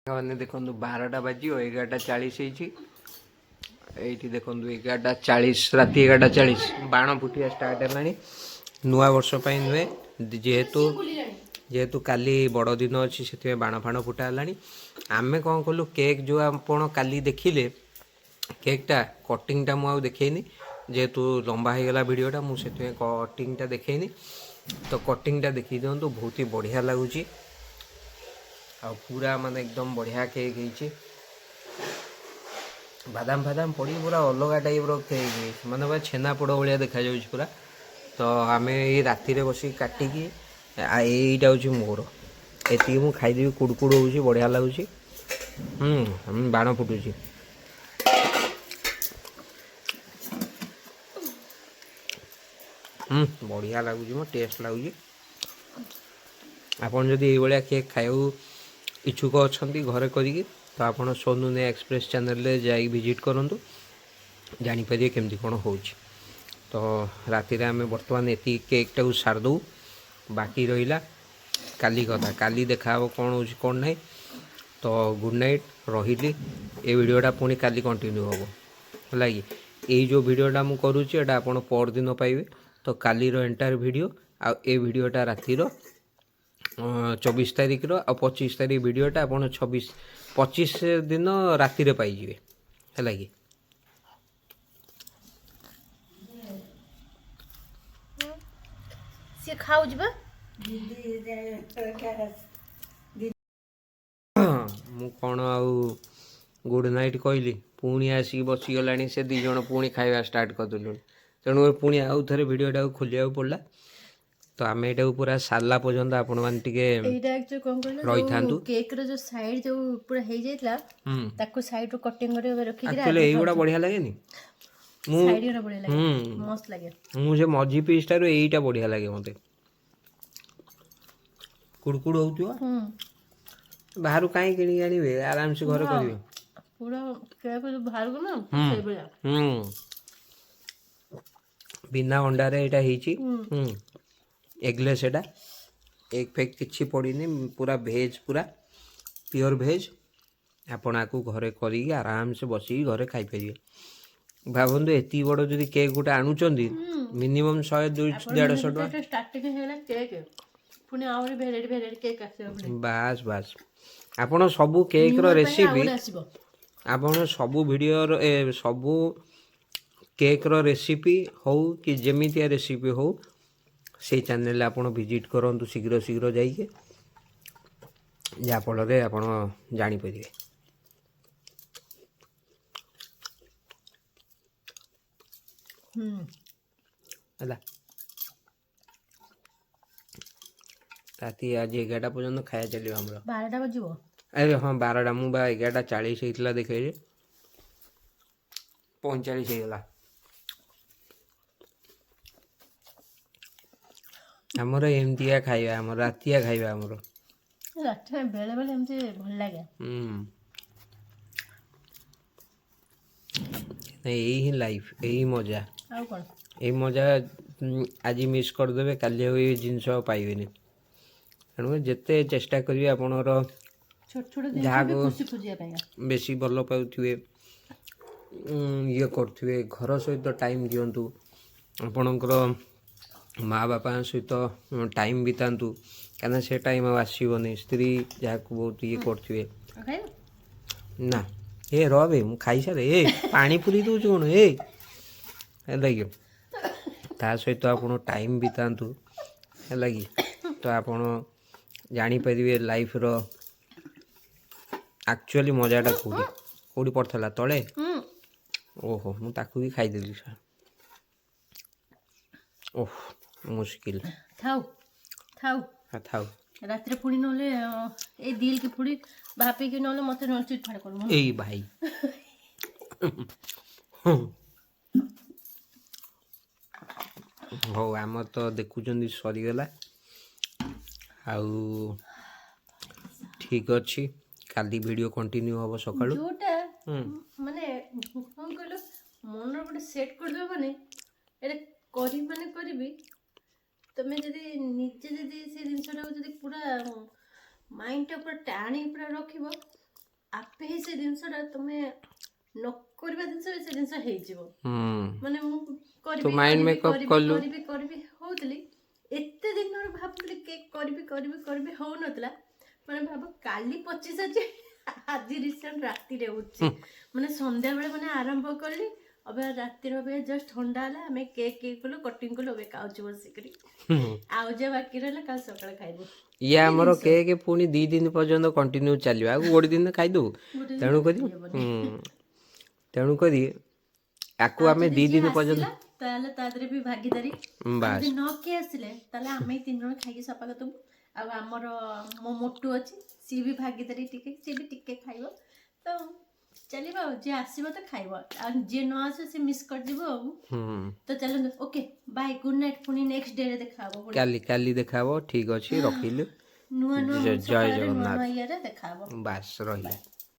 मैंने देखो 12टा बाजी 11:40 ये देखो 11:40 राति 11:40 बाण फुटिया स्टार्ट है नुआ वर्ष नुहे जेहेतु जेहेतु काली बड़ दिन अच्छी से बाण फाण फुटा है आम कौन कलु केक जो आप काली देखिले केकटा कटिंगटा मुझे देखनी जेहेतु लंबा हो गला भिडटा मुझे कटिंगटा देखनी तो कटिंगटा देखी दिंतु बहुत ही बढ़िया लगुच आ पूरा माने एकदम बढ़िया केक है बादाम फादाम पड़ी पूरा अलग टाइप केक माने पूरा छेना पोड़ भाया देखा जाऊँ पूरा तो आम ये राति बस काटिकी यहीटा हूँ मोर ये मुझे खाईदेवी कुड़कुड़ हो बढ़िया लगुच बाण फुटुची बढ़िया लगुच मो टेस्ट लगुच आपन जदि ये केक खाऊ इच्छुक अच्छा घरे करी तो आप सोनू ने एक्सप्रेस चैनल जाई विजिट करूँ जापर केमती कौन हो तो राति आम बर्तमान ये केकटा सारदू बाकी रहा काली कथा काली देखा कौन हो कौन ना तो गुड नाइट रही ये वीडियोटा पुणी काली कंटिन्यू हम है कि यही जो वीडियोटा मुझे करुँचे आप पर दिन पाइबे तो कालीर एंटायर वीडियो आ वीडियोटा रातिर 24 तारिख रो आ 25 तारिख वीडियोटा आप 25 दिन राति पाइबे है कि से खाऊ जबा मु कौन आउ गुड नाइट कहली पुणी आसिक बसीगला से दी जन पुणी खाଇବା स्टार्ट करदेलु तेणु पुणी आउ थे वीडियोटा खोलिया पड़ा तो आम ये पूरा सारा पर्यंत आपण रही था केक रो जो साइड जो पूरा हे जाइतला ताको साइड रो कटिंग करे रखि के एक्चुअली एई गुडा बढ़िया लागे नी मु साइड रो बढ़िया लागे मस्त लागे मुझे मझी पीसटा रो एईटा बढ़िया लागे मते कुड़कुड़ होउतियो बाहर कहीं किणी आनिबे आराम से घर करिवे पूरा केक जो बाहर को ना सही बढ़िया बिना अंडा रे एटा हिची एगलेस एटा एग फेक किछि पड़ीनी पूरा भेज पूरा प्योर भेज आपण आकु घरे करी आराम से बसी घरे खाई परिवे भावନ୍ତୁ एती बड़ जदि केक गोटे आणुचंदी मिनिमम 100-150 टका स्टार्टिंग हेला केक पुनी आउरी भेराइटी केक आसे बास बास आपण सबु केक रो रेसिपी आपण सबु वीडियो रो सबु केक रो रेसिपी हो कि जेमितिया रेसिपी हो से चैनल आप विजिट करूँ शीघ्र शीघ्र जाइए जहाँफल आप जापर राति आज 11टा पर्यंत खाया चलो आम 12टा बजिबो अरे हाँ 12टा मुझे 11:40 होता देखे 45 होगा आमर एमतिया खाइबा आमर रातिया खाइबा आमर राति बेले बेले एमती भल लागे यही ही लाइफ यही मजा आउ कोन यही मजा आज मिस करदेवे काली ये जिनस पाइबेनि तेणु जिते चेष्टा करेंगे आपणर छोट छोट जहाँ खुशी खुजिया पाएगा बेसी भल पाउथिबे ये करथिबे घर सहित टाइम दियंतु आपणकर माँ बापा सहित टाइम बितातु क्या से टाइम आसबनी स्त्री जहाँ को बहुत ये करें ना ए रे मु खाई सारे ए पानी पूरी दूच कौन ए लगे ता सहित आप टाइम बितातु है कि तो आप जापर लाइफ रो एक्चुअली मजाटा कौटी कौटी पड़ता तले ओहो मुझे भी खाईदेली सर ओह मुश्किल थाउ थाउ थाउ रात्रि पुणी नले ए दिल की पुणी भापी की नले मते न चिट फाड़ करमु एई भाई हो आम तो देखुचंदी सरीगला आउ ठीक अच्छी काली वीडियो कंटिन्यू हम सकाळू जोटा माने कोन कहलो मन रो सेट कर दो माने एरे करी माने करबी तमें जदि निजे जदि से जिनसटा जदि पूरा माइंड टा पूरा टाणी पूरा रखिबो ଆପେ ହିଁ ସେ ଜିନିଷଟା ତମେ ନ କରିବା ଜିନିଷ ବି ସେ ଜିନିଷ ହେଇଯିବ। ହୁଁ ମାନେ ମୁଁ ତୁ କରିବି ମାଇଣ୍ଡ କରିବି ମେକଅପ୍ କରିବି କଲୁ କରିବି କରିବି ହଉଥିଲି, ଏତେ ଦିନରୁ ଭାବୁଥିଲି କେକ୍ କରିବି କରିବି କରିବି ହଉନଥିଲା। ମାନେ ଭାବ କାଲି 25 ଅଛି, ଆଜି ରିସେଣ୍ଟ ରାତିରେ ହଉଛି। ମାନେ ସନ୍ଧ୍ୟାବେଳେ ମାନେ ଆରମ୍ଭ କଲି, ଏବେ ରାତିରେ ଏବେ ଜଷ୍ଟ ଥଣ୍ଡା ହେଲା, ଆମେ କେକ୍ କଲୁ, କଟିଂ କଲୁ, ଏବେ ଖାଉଛୁ ବସିକରି। ଆଉ ଯାହା ବାକି ରହିଲା କାଲି ସକାଳେ ଖାଇବୁ। ଇଏ କି ଆମର ଜିନିଷ କେକ୍ ପୁଣି 2 ଦିନ ପର୍ଯ୍ୟନ୍ତ କଣ୍ଟିନ୍ୟୁ ଚାଲିବ, ଆଉ ଗୋଟେ ଦିନ ଖାଇଦବୁ। ଗୋଟେ ଦିନ ତେଣୁକରି ଖାଇହବନି। ତେଣୁକରି ଆକୁ ଆଉ ଆମେ ଯଦି 2 ଯିଏ ଦିନ ଆସିଲା ପର୍ଯ୍ୟନ୍ତ ତାହେଲେ ତା ଦେହରେ ବି ଭାଗିଦାରୀ। ଆଉ ଯଦି ବାସ୍ ନ କିଏ ଆସିଲେ ତାହେଲେ ଆମେ 3 ଜଣ ଖାଇକି ସଫା କରିଦବୁ। ଆଉ ଆମର ମୋ ମୋଟୁ ଅଛି, ସିଏ ବି ଭାଗିଦାରୀ ଟିକେ, ସିଏ ବି ଟିକେ ଖାଇବ। ତ ଚାଲିବ ଆଉ, ଯିଏ ଆସିବ ତ ଖାଇବ, ଆଉ ଯିଏ ନ ଆସିବ ସେ ମିସ୍ କରିଯିବ ଆଉ। ହୁଁ ତ ଚାଲନ୍ତୁ, ଓକେ ବାଏ, ଗୁଡ୍ ନାଇଟ୍, ପୁଣି ନେକ୍ସଟ ଡେ ରେ ଦେଖାହବ ପୁଣି। କାଲି ଦେଖାହବ। ଠିକ୍ ଅଛି, ରଖିଲୁ। ନୂଆ ନୂଆ ଜୟ ସକାଳରେ ନୂଆ ନୂଆ ଜଗନ୍ନାଥ। ଇଏରେ ଦେଖାହବ। ବାସ୍ ରହିଲା।